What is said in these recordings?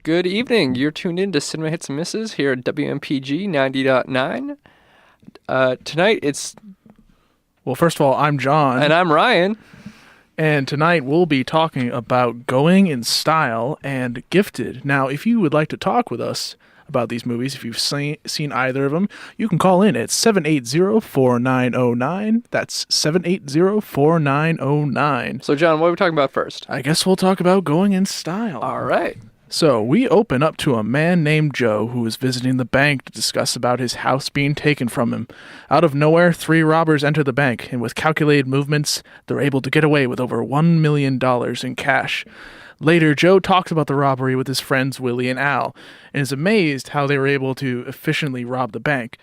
Good evening. You're tuned in to Cinema Hits and Misses here at WMPG 90.9. Tonight it's... Well, first of all, I'm John. And I'm Ryan. And tonight we'll be talking about Going in Style and Gifted. Now, if you would like to talk with us about these movies, if you've seen either of them, you can call in at 780-4909. That's 780-4909. So, John, what are we talking about first? I guess we'll talk about Going in Style. All right. So, we open up to a man named Joe who is visiting the bank to discuss about his house being taken from him. Out of nowhere, 3 robbers enter the bank, and with calculated movements, they're able to get away with over $1 million in cash. Later, Joe talks about the robbery with his friends Willie and Al, and is amazed how they were able to efficiently rob the bank.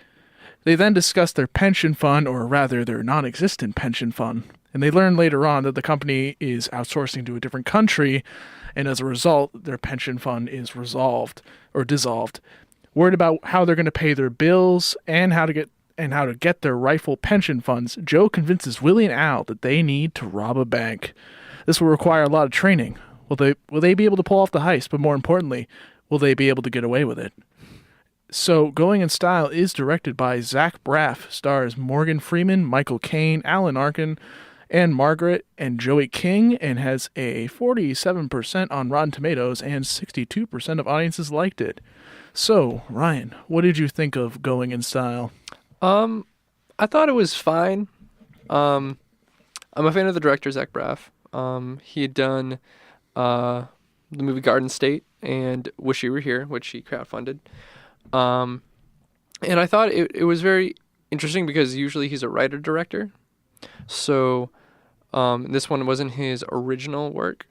They then discuss their pension fund, or rather their non-existent pension fund, and they learn later on that the company is outsourcing to a different country, and as a result, their pension fund is dissolved. Worried about how they're going to pay their bills and how to get their rightful pension funds, Joe convinces Willie and Al that they need to rob a bank. This will require a lot of training. Will they be able to pull off the heist? But more importantly, will they be able to get away with it? So, Going in Style is directed by Zach Braff, stars Morgan Freeman, Michael Caine, Alan Arkin, and Margaret and Joey King, and has a 47% on Rotten Tomatoes, and 62% of audiences liked it. So, Ryan, what did you think of Going in Style? I thought it was fine. I'm a fan of the director, Zach Braff. He had done the movie Garden State and Wish You Were Here, which he crowdfunded. And I thought it was very interesting because usually he's a writer-director. So this one wasn't his original work.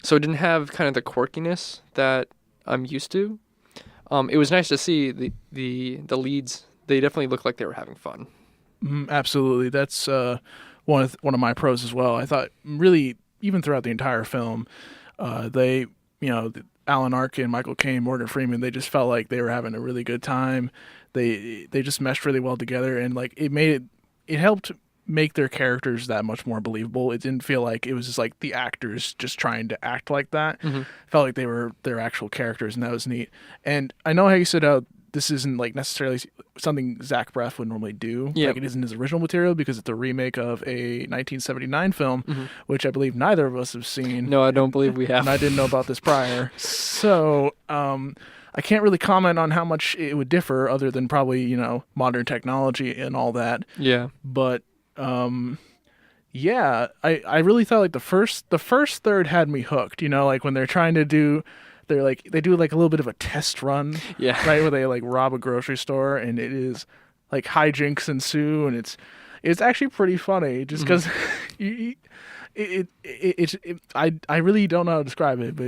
So it didn't have kind of the quirkiness that I'm used to. It was nice to see the leads. They definitely looked like they were having fun. Absolutely. That's one of my pros as well. I thought really, even throughout the entire film, Alan Arkin, Michael Caine, Morgan Freeman, they just felt like they were having a really good time. They just meshed really well together, and like it helped make their characters that much more believable. It didn't feel like it was just like the actors just trying to act like that. Mm-hmm. It felt like they were their actual characters, and that was neat. And I know how you said this isn't like necessarily something Zach Braff would normally do. Yep. Like it isn't his original material because it's a remake of a 1979 film, mm-hmm. which I believe neither of us have seen. No, I don't believe we have. And I didn't know about this prior. So I can't really comment on how much it would differ other than probably, modern technology and all that. Yeah. But I really thought like the first third had me hooked, like when they're trying to do they do like a little bit of a test run, yeah, right, where they like rob a grocery store, and it is like hijinks ensue, and it's actually pretty funny just because mm-hmm. I really don't know how to describe it, but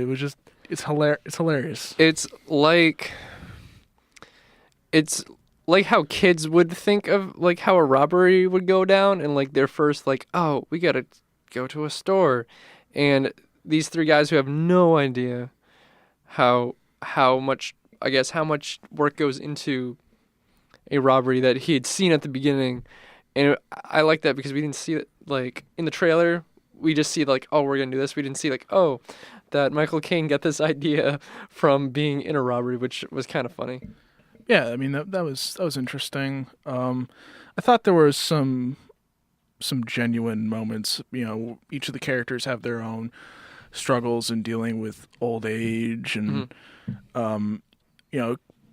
it's hilarious. It's like how kids would think of like how a robbery would go down, and like their first like, oh, we gotta go to a store, and these 3 guys who have no idea how much work goes into a robbery that he had seen at the beginning. And I like that because we didn't see it like in the trailer. We just see like, oh, we're gonna do this. We didn't see like, oh, that Michael Caine got this idea from being in a robbery, which was kind of funny. Yeah, I mean that was interesting. I thought there was some genuine moments. Each of the characters have their own struggles in dealing with old age and mm-hmm.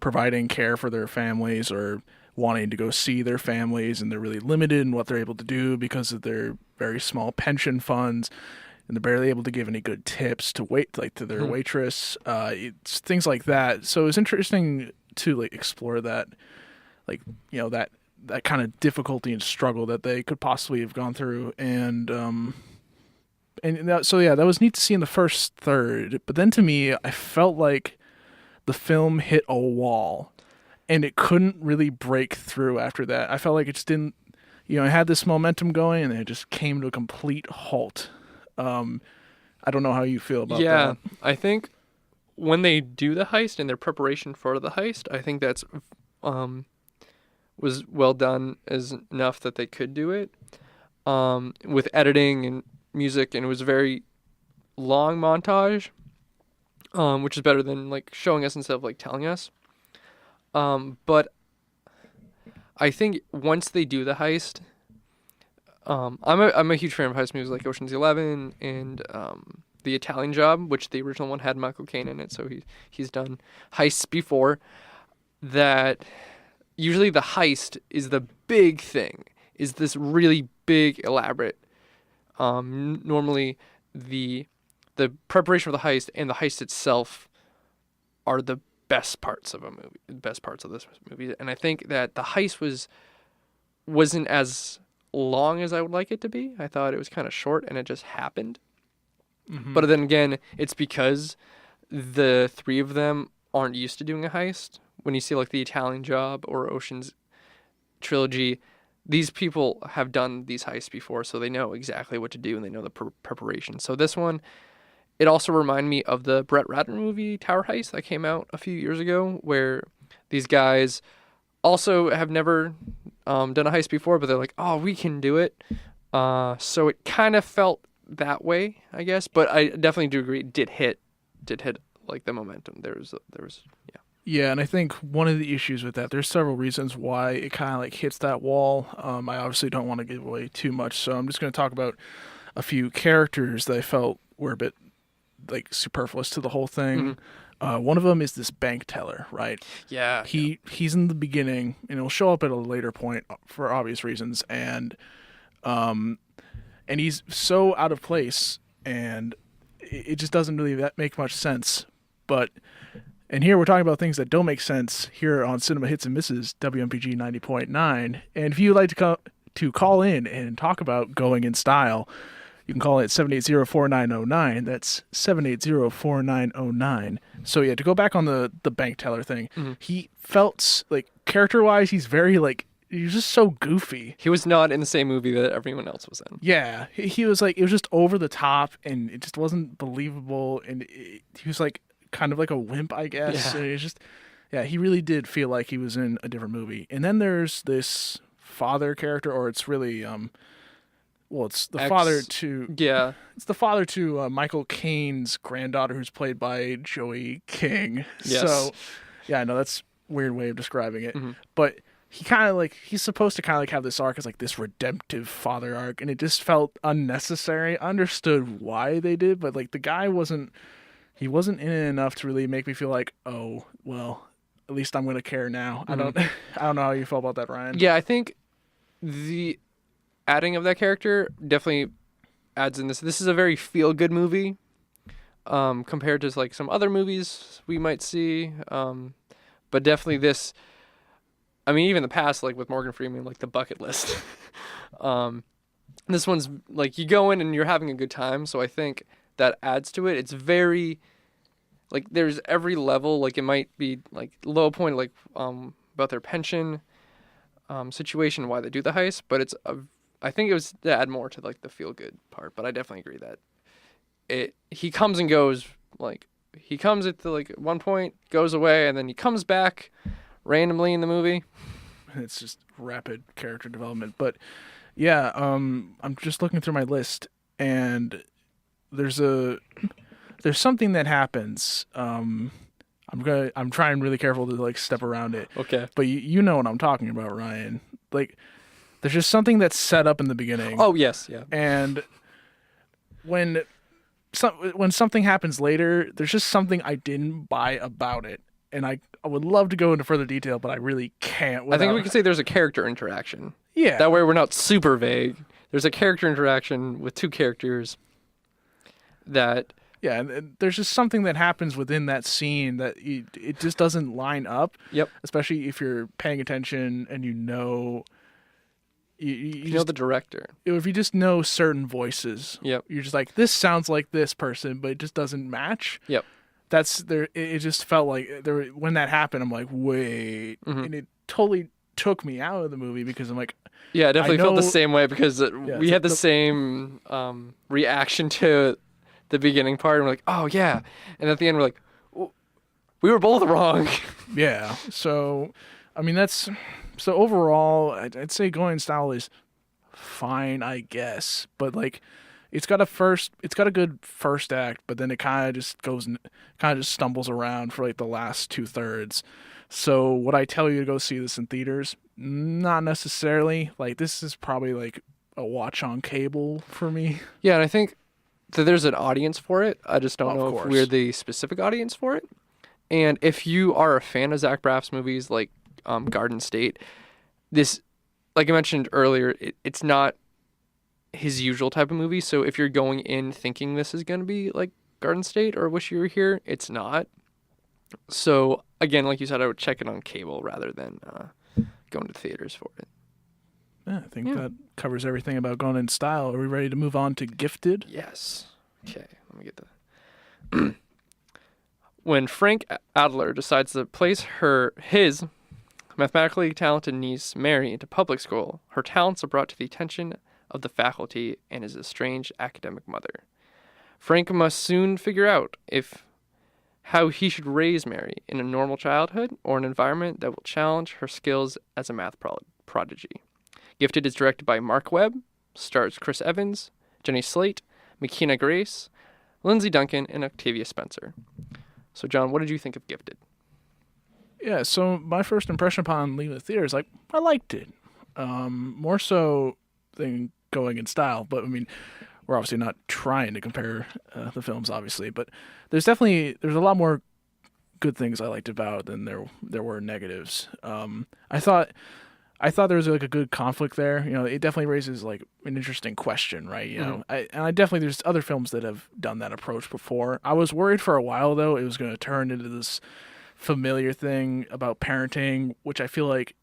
Providing care for their families or wanting to go see their families, and they're really limited in what they're able to do because of their very small pension funds, and they're barely able to give any good tips to their mm-hmm. waitress. It's things like that. So it's interesting to like explore that, like that kind of difficulty and struggle that they could possibly have gone through, and that was neat to see in the first third. But then to me, I felt like the film hit a wall, and it couldn't really break through after that. I felt like it just didn't, it had this momentum going, and then it just came to a complete halt. I don't know how you feel about that. Yeah, I think when they do the heist and their preparation for the heist, I think that's was well done as enough that they could do it with editing and music, and it was a very long montage. which is better than like showing us instead of like telling us. But I think once they do the heist, I'm a huge fan of heist movies like Ocean's 11 and The Italian Job, which the original one had Michael Caine in it, so he's done heists before. That usually the heist is the big thing, is this really big elaborate. Normally the preparation for the heist and the heist itself are the best parts of a movie, the best parts of this movie, and I think that the heist wasn't as long as I would like it to be. I thought it was kind of short and it just happened. Mm-hmm. But then again, it's because the three of them aren't used to doing a heist. When you see like the Italian Job or Ocean's trilogy, these people have done these heists before, so they know exactly what to do and they know the preparation. So this one, it also reminded me of the Brett Ratner movie Tower Heist that came out a few years ago, where these guys also have never done a heist before, but they're like, "Oh, we can do it." So it kind of felt that way, I guess. But I definitely do agree. It did hit like the momentum. There was, yeah. Yeah, and I think one of the issues with that, there's several reasons why it kind of like hits that wall. I obviously don't want to give away too much, so I'm just going to talk about a few characters that I felt were a bit like superfluous to the whole thing. One of them is this bank teller, right? Yeah. He's in the beginning, and he'll show up at a later point for obvious reasons, and he's so out of place, and it just doesn't really make much sense. And here we're talking about things that don't make sense here on Cinema Hits and Misses, WMPG 90.9. And if you'd like to call in and talk about going in style, you can call it 780-4909. That's 780-4909. So yeah, to go back on the bank teller thing, he felt like character-wise, he's very like, he's just so goofy. He was not in the same movie that everyone else was in. Yeah, he was like, it was just over the top, and it just wasn't believable, and he was like, kind of like a wimp, I guess. Yeah. It's just, yeah, he really did feel like he was in a different movie. And then there's this father character, or it's really, it's the father to, yeah, it's the father to Michael Caine's granddaughter, who's played by Joey King. Yes. So, yeah, I know that's a weird way of describing it, but he kind of like, he's supposed to kind of like have this arc as like this redemptive father arc, and it just felt unnecessary. I understood why they did, but like the guy wasn't in it enough to really make me feel like, oh, well, at least I'm going to care now. I don't know how you felt about that, Ryan. Yeah, I think the adding of that character definitely adds in this. This is a very feel-good movie compared to like some other movies we might see. But definitely this, I mean, even the past, like with Morgan Freeman, like the bucket list. This one's like you go in and you're having a good time. So I think that adds to it. It's very like there's every level. Like it might be like low point like about their pension situation, why they do the heist, but I think it was to add more to like the feel good part. But I definitely agree that he comes and goes. Like he comes at like one point, goes away, and then he comes back randomly in the movie. It's just rapid character development. But yeah, I'm just looking through my list, and there's something that happens. I'm trying really careful to like step around it. Okay. But you know what I'm talking about, Ryan. Like there's just something that's set up in the beginning. Oh yes, yeah. And when something happens later, there's just something I didn't buy about it. And I would love to go into further detail, but I really can't. I think we can say there's a character interaction. Yeah. That way we're not super vague. There's a character interaction with two characters that... Yeah, and there's just something that happens within that scene that it just doesn't line up. Yep. Especially if you're paying attention and you know... You know the director. If you just know certain voices. Yep. You're just like, this sounds like this person, but it just doesn't match. Yep. That's there. It just felt like when that happened, I'm like, wait, and it totally took me out of the movie because I'm like, yeah, I definitely felt the same way because we had the same reaction to the beginning part. And we're like, oh yeah, and at the end we're like, we were both wrong. Yeah. So, I mean, so overall, I'd say Going Style is fine, I guess, but like, It's got a good first act, but then it kind of just stumbles around for like the last 2/3. So would I tell you to go see this in theaters? Not necessarily. Like this is probably like a watch on cable for me. Yeah, and I think that there's an audience for it. I just don't Of know if we're course. the specific audience for it. And if you are a fan of Zach Braff's movies like Garden State, this, like I mentioned earlier, it's not his usual type of movie. So if you're going in thinking this is going to be like Garden State or Wish You Were Here, it's not. So again, like you said, I would check it on cable rather than going to theaters for it. Yeah, I think Yeah. that covers everything about going in style. Are we ready to move on to Gifted? Yes. Okay, let me get the. When Frank Adler decides to place his mathematically talented niece Mary into public school, her talents are brought to the attention of the faculty and his estranged academic mother. Frank must soon figure out if how he should raise Mary in a normal childhood or an environment that will challenge her skills as a prodigy. Gifted is directed by Mark Webb, stars Chris Evans, Jenny Slate, McKenna Grace, Lindsay Duncan, and Octavia Spencer. So, John, what did you think of Gifted? Yeah, so my first impression upon leaving the theater is like I liked it. More so than going in style, but I mean, we're obviously not trying to compare the films, obviously, but there's a lot more good things I liked about it than there were negatives. I thought there was like a good conflict there. You know, it definitely raises like an interesting question, right? You know, I definitely there's other films that have done that approach before. I was worried for a while though it was going to turn into this familiar thing about parenting, which I feel like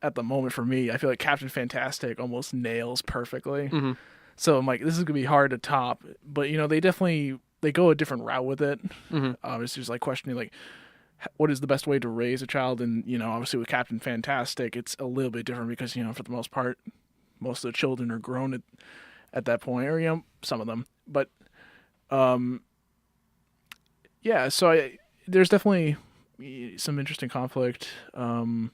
at the moment for me, I feel like Captain Fantastic almost nails perfectly. Mm-hmm. So I'm like, this is gonna be hard to top. But you know, they go a different route with it. Mm-hmm. Obviously, just like questioning like what is the best way to raise a child, and you know, obviously with Captain Fantastic, it's a little bit different because you know, for the most part, most of the children are grown at that point, or you know, some of them. But yeah, so there's definitely some interesting conflict. And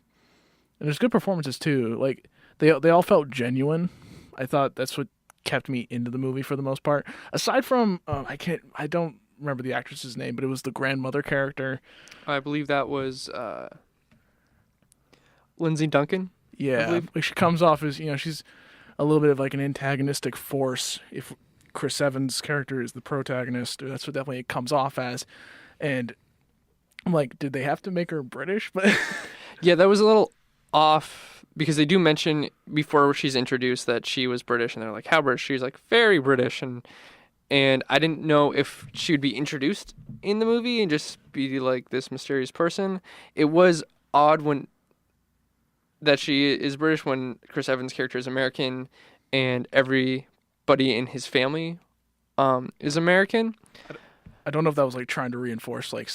there's good performances too. Like they all felt genuine. I thought that's what kept me into the movie for the most part. Aside from I don't remember the actress's name, but it was the grandmother character. I believe that was Lindsay Duncan. I Yeah, believe. like she comes off as you know she's a little bit of like an antagonistic force. If Chris Evans' character is the protagonist, that's what definitely it comes off as. And I'm like, did they have to make her British? But Yeah, that was a little off because they do mention before she's introduced that she was British, and they're like, "How British?" She's like, "Very British," and I didn't know if she would be introduced in the movie and just be like this mysterious person. It was odd when that she is British when Chris Evans' character is American, and everybody in his family is American. I don't know if that was like trying to reinforce like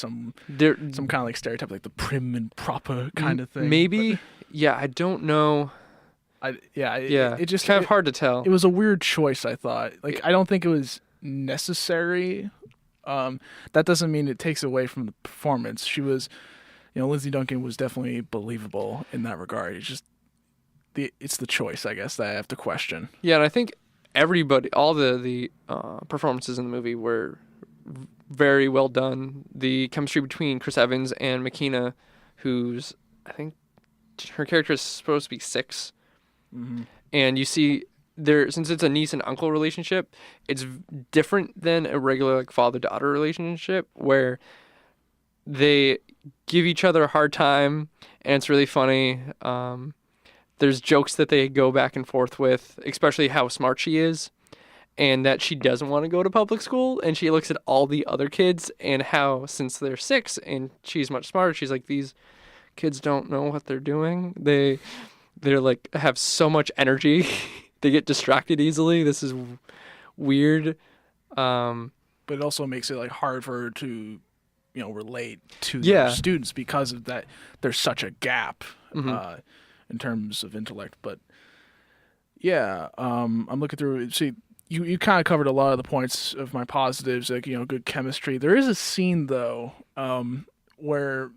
There, some kind of like stereotype, like the prim and proper kind of thing. maybe, yeah, I don't know. Yeah, It just it's kind of hard to tell. it was a weird choice. I thought like I don't think it was necessary. That doesn't mean it takes away from the performance. She was, you know, Lindsay Duncan was definitely believable in that regard. It's just it's the choice, I guess, that I have to question. Yeah, and I think everybody, all the performances in the movie were very well done. The chemistry between Chris Evans and McKenna, who's I think her character is supposed to be 6, Mm-hmm. and you see there since it's a niece and uncle relationship, it's different than a regular like father daughter relationship where they give each other a hard time, and it's really funny. There's jokes that they go back and forth with, especially how smart she is, and that she doesn't want to go to public school, and she looks at all the other kids and how since they're 6 and she's much smarter, she's like, these kids don't know what they're doing. They're like have so much energy. They get distracted easily. This is weird. But it also makes it like hard for her to, you know, relate to Yeah. their students because of that. There's such a gap Mhm. in terms of intellect. But yeah, I'm looking through it. See, you kind of covered a lot of the points of my positives, like you know, good chemistry. There is a scene though, where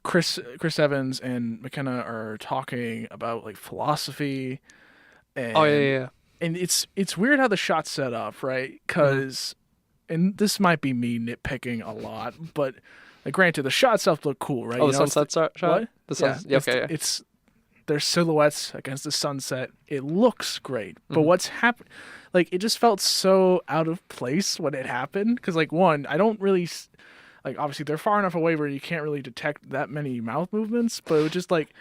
Chris Evans and McKenna are talking about like philosophy, and Oh yeah, yeah, yeah. and it's weird how the shot's set up, right? Hmm. Because, and this might be me nitpicking a lot, but like, granted, the shot itself looked cool, right? Oh, You the know, it's the, sunset shot. what? The Yeah, sun. Yeah, okay. Yeah. it's their silhouettes against the sunset. It looks great, but Hmm. what's happened? Like, it just felt so out of place when it happened. Because, like, one, I don't really like. Obviously, they're far enough away where you can't really detect that many mouth movements. But it was just like,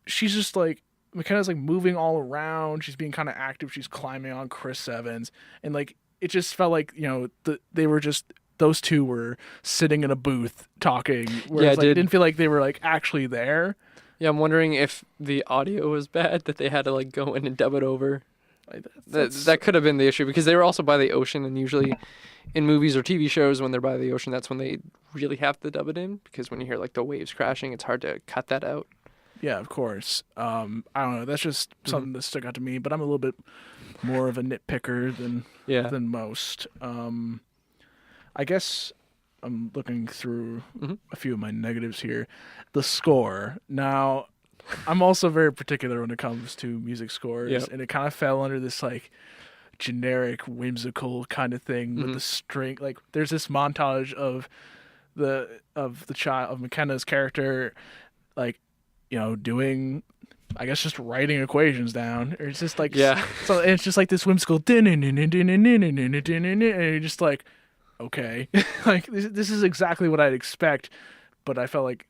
she's just like, McKenna's like moving all around. She's being kind of active. She's climbing on Chris Evans, and like, it just felt like, they were just, those two were sitting in a booth talking. Yeah, Whereas, it like, it did. didn't feel like they were like actually there. Yeah, I'm wondering if the audio was bad that they had to like go in and dub it over. Like, That that's that could have been the issue because they were also by the ocean, and usually in movies or TV shows when they're by the ocean, that's when they really have to dub it in because when you hear like the waves crashing, it's hard to cut that out. Yeah, of course. I don't know. That's just Hmm. something that stuck out to me. But I'm a little bit more of a nitpicker than Yeah. most. I guess I'm looking through Hmm. a few of my negatives here. The score. Now, I'm also very particular when it comes to music scores, Yep. and it kind of fell under this like generic whimsical kind of thing with Hmm. the string. Like, there's this montage of the child of McKenna's character, like, doing, I guess, just writing equations down. Or it's just like, Yeah. so it's just like this whimsical and you're just like, okay, like, this is exactly what I'd expect, but I felt like,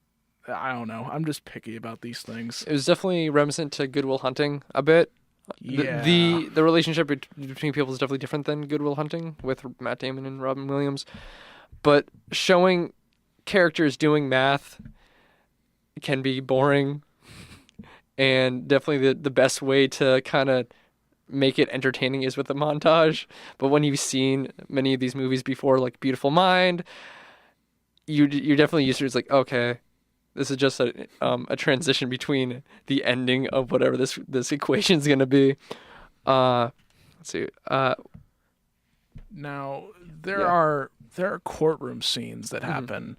I don't know, I'm just picky about these things. It was definitely reminiscent to Good Will Hunting a bit. The Yeah. the, the relationship between people is definitely different than Good Will Hunting with Matt Damon and Robin Williams, but showing characters doing math can be boring, and definitely the best way to kind of make it entertaining is with a montage. But when you've seen many of these movies before, like Beautiful Mind, you're definitely used to it. It's like, okay, this is just a transition between the ending of whatever this equation's gonna be. Let's see. Now, Yeah. there are courtroom scenes that Hmm. happen,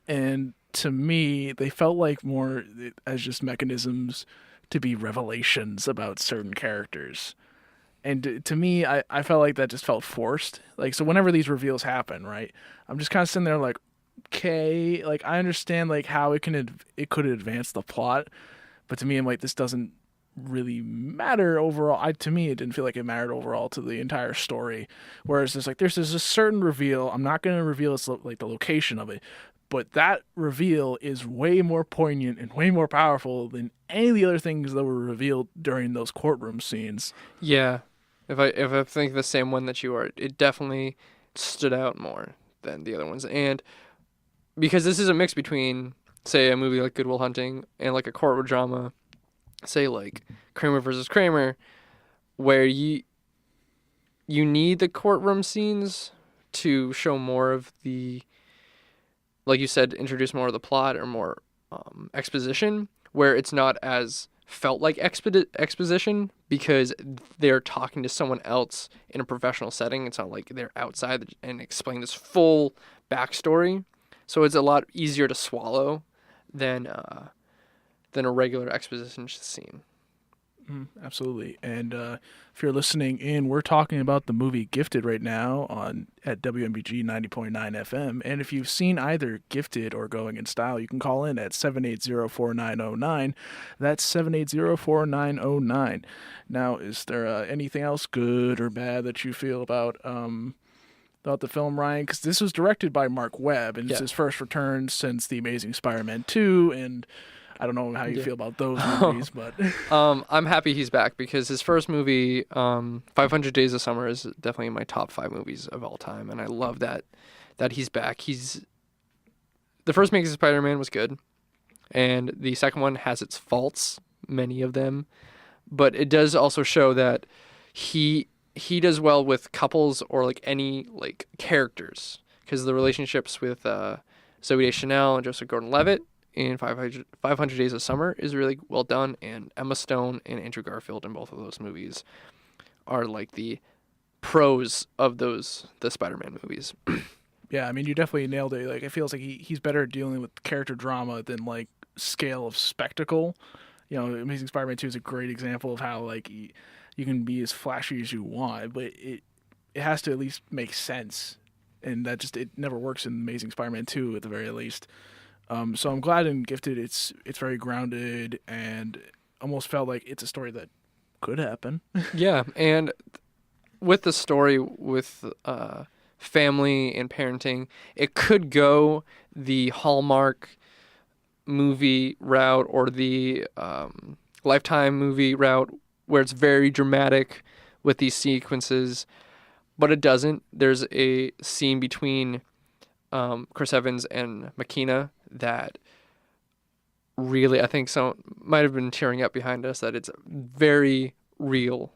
and to me they felt like more as just mechanisms to be revelations about certain characters. And to me, I felt like that just felt forced. Like, so whenever these reveals happen, right, I'm just kind of sitting there like, okay, like, I understand like how it could advance the plot, but to me, I'm like, this doesn't really matter overall. To me, it didn't feel like it mattered overall to the entire story. Whereas there's a certain reveal. I'm not going to reveal like the location of it, but that reveal is way more poignant and way more powerful than any of the other things that were revealed during those courtroom scenes. Yeah. If I think the same one that you are, it definitely stood out more than the other ones. And because this is a mix between, say, a movie like Good Will Hunting and like a courtroom drama, say like Kramer versus Kramer, where you need the courtroom scenes to show more of the, like you said, introduce more of the plot or more exposition, where it's not as felt like exposition because they're talking to someone else in a professional setting. It's not like they're outside and explain this full backstory. So it's a lot easier to swallow than than a regular exposition scene. Absolutely. And if you're listening in, we're talking about the movie Gifted right now on at WMBG 90.9 FM. And if you've seen either Gifted or Going in Style, you can call in at 780-4909. That's 780-4909. Now, is there anything else good or bad that you feel about the film, Ryan? Because this was directed by Mark Webb, and it's Yeah. his first return since The Amazing Spider-Man 2, and I don't know how you Yeah. feel about those movies, but I'm happy he's back because his first movie, 500 Days of Summer, is definitely in my top 5 movies of all time, and I love that he's back. He's the first Amazing Spider-Man was good, and the second one has its faults, many of them, but it does also show that he does well with couples or like any like characters because the relationships with Zoe Deschanel and Joseph Gordon-Levitt in 500 Days of Summer is really well done, and Emma Stone and Andrew Garfield in both of those movies are like the pros of the Spider-Man movies. yeah, I mean, you definitely nailed it. Like, it feels like he's better at dealing with character drama than like scale of spectacle. Amazing Spider-Man 2 is a great example of how like you can be as flashy as you want, but it has to at least make sense, and that just it never works in Amazing Spider-Man 2 at the very least. So I'm glad in Gifted it's very grounded and almost felt like it's a story that could happen. Yeah, and with the story with family and parenting, it could go the Hallmark movie route or the Lifetime movie route where it's very dramatic with these sequences, but it doesn't. There's a scene between Chris Evans and McKenna that really, I think some might have been tearing up behind us, that it's very real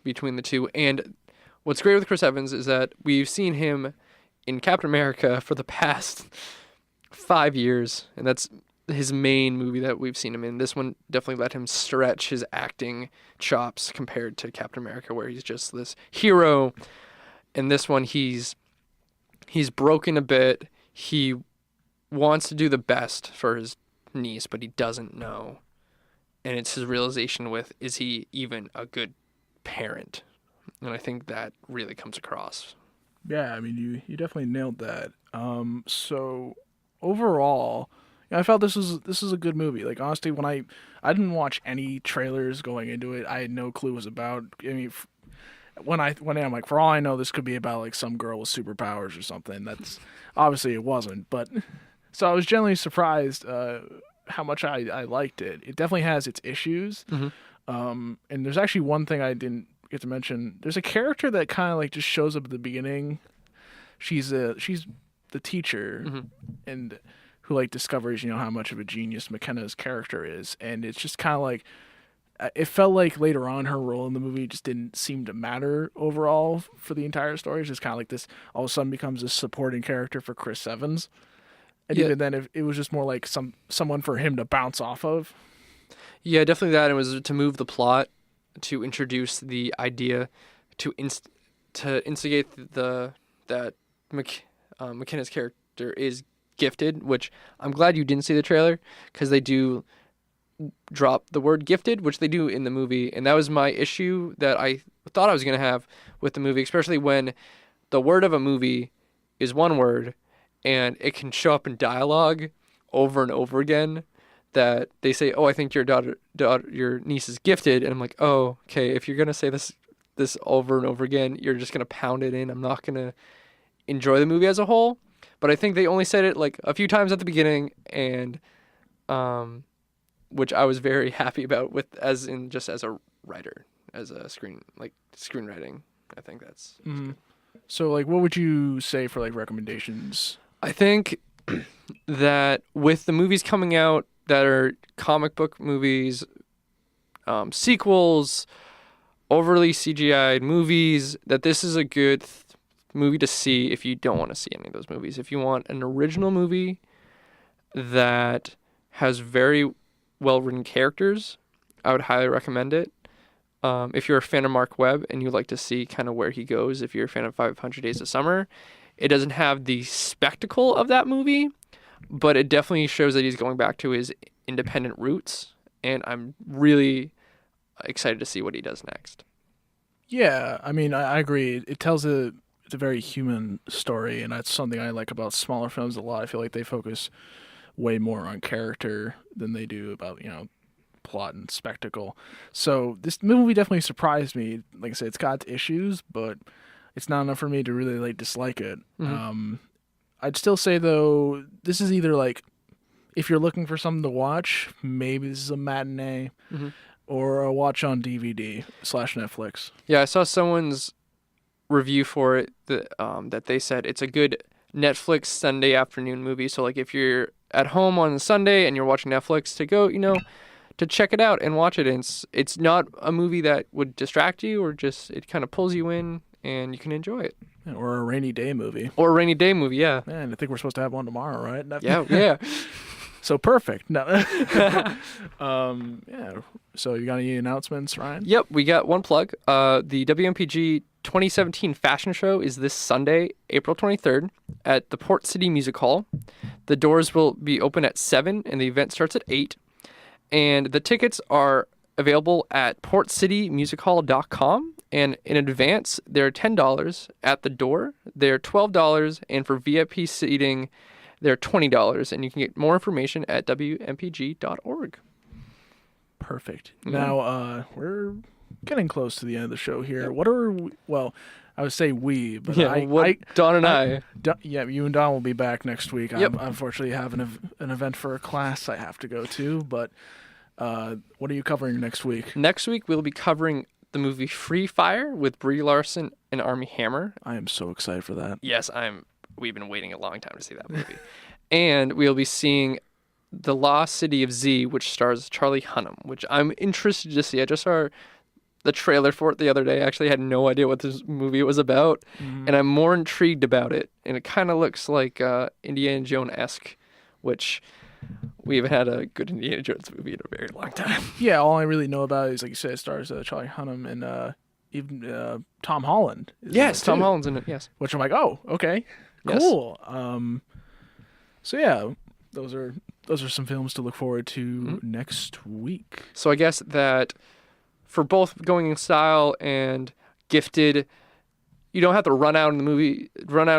between the two. And what's great with Chris Evans is that we've seen him in Captain America for the past 5 years, and that's his main movie that we've seen him in. This one definitely let him stretch his acting chops compared to Captain America, where he's just this hero. In this one, he's broken a bit. He wants to do the best for his niece, but he doesn't know. And it's his realization with, is he even a good parent? And I think that really comes across. Yeah, I mean, you definitely nailed that. So overall, I felt this was a good movie. Like honestly, when I didn't watch any trailers going into it, I had no clue what it was about. I mean, when I went in, I'm like, for all I know, this could be about like some girl with superpowers or something. That's obviously it wasn't, but so I was generally surprised how much I liked it. It definitely has its issues, and there's actually one thing I didn't get to mention. There's a character that kind of like just shows up at the beginning. She's the teacher, and who like discovers how much of a genius McKenna's character is, and it's just kind of like it felt like later on her role in the movie just didn't seem to matter overall for the entire story. It's just kind of like this all of a sudden becomes a supporting character for Chris Evans, and even then it was just more like someone for him to bounce off of. Yeah, definitely that. It was to move the plot, to introduce the idea, to instigate that McKenna's character is gifted, which I'm glad you didn't see the trailer, because they do drop the word gifted, which they do in the movie, and that was my issue that I thought I was going to have with the movie, especially when the word of a movie is one word and it can show up in dialogue over and over again, that they say, oh, I think your your niece is gifted, and I'm like, oh, okay, if you're going to say this over and over again, you're just going to pound it in. I'm not going to enjoy the movie as a whole. But I think they only said it like a few times at the beginning, and which I was very happy about, as a writer, as a screenwriting. I think that's good. So like, what would you say for like recommendations? I think that with the movies coming out that are comic book movies, sequels, overly CGI'd movies, that this is a good movie to see if you don't want to see any of those movies. If you want an original movie that has very well-written characters, I would highly recommend it. If you're a fan of Mark Webb and you like to see kind of where he goes, if you're a fan of 500 Days of Summer, it doesn't have the spectacle of that movie, but it definitely shows that he's going back to his independent roots, and I'm really excited to see what he does next. Yeah, I mean, I agree. It's a very human story, and that's something I like about smaller films a lot. I feel like they focus way more on character than they do about, plot and spectacle. So this movie definitely surprised me. Like I said, it's got issues, but it's not enough for me to really like dislike it. I'd still say though, this is either like, if you're looking for something to watch, maybe this is a matinee or a watch on DVD / Netflix. Yeah, I saw someone's review for it that they said it's a good Netflix Sunday afternoon movie. So like if you're at home on Sunday and you're watching Netflix, to go, to check it out and watch it. And it's not a movie that would distract you, or just, it kind of pulls you in and you can enjoy it. Yeah, or a rainy day movie. Yeah. Man, I think we're supposed to have one tomorrow, right? Yeah. So perfect. No. Yeah. So you got any announcements, Ryan? Yep, we got one plug. The WMPG 2017 fashion show is this Sunday, April 23rd, at the Port City Music Hall. The doors will be open at 7, and the event starts at 8. And the tickets are available at portcitymusichall.com. And in advance, they're $10 at the door. They're $12, and for VIP seating, they're $20. And you can get more information at wmpg.org. Perfect. Yeah. Now, we're getting close to the end of the show here. What are we, well, I would say we, but Don and I. Yeah, you and Don will be back next week. Yep. I unfortunately have an event for a class I have to go to, but what are you covering next week? Next week, we'll be covering the movie Free Fire with Brie Larson and Armie Hammer. I am so excited for that. Yes, we've been waiting a long time to see that movie. And we'll be seeing The Lost City of Z, which stars Charlie Hunnam, which I'm interested to see. I just saw the trailer for it the other day. I actually had no idea what this movie was about, and I'm more intrigued about it. And it kind of looks like Indiana Jones-esque, which we haven't had a good Indiana Jones movie in a very long time. Yeah, all I really know about is, like you said, it stars Charlie Hunnam and even Tom Holland. Yes, Tom Holland's in it, yes. Which I'm like, oh, okay, cool. Yes. So yeah, those are some films to look forward to next week. So I guess that for both Going in Style and Gifted, you don't have to run out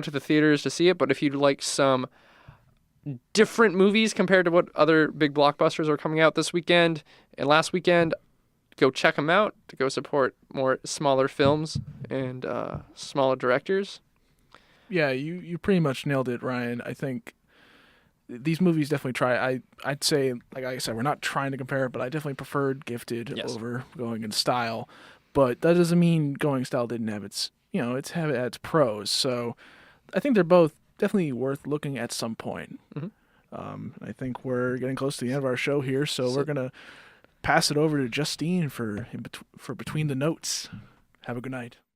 to the theaters to see it, but if you'd like some different movies compared to what other big blockbusters are coming out this weekend and last weekend, go check them out to go support more smaller films and smaller directors. Yeah, you pretty much nailed it, Ryan. I think these movies definitely try. I'd say, like I said, we're not trying to compare, but I definitely preferred Gifted over Going in Style. But that doesn't mean Going in Style didn't have its pros. So I think they're both definitely worth looking at some point. I think we're getting close to the end of our show here, so we're gonna pass it over to Justine for Between the Notes. Have a good night.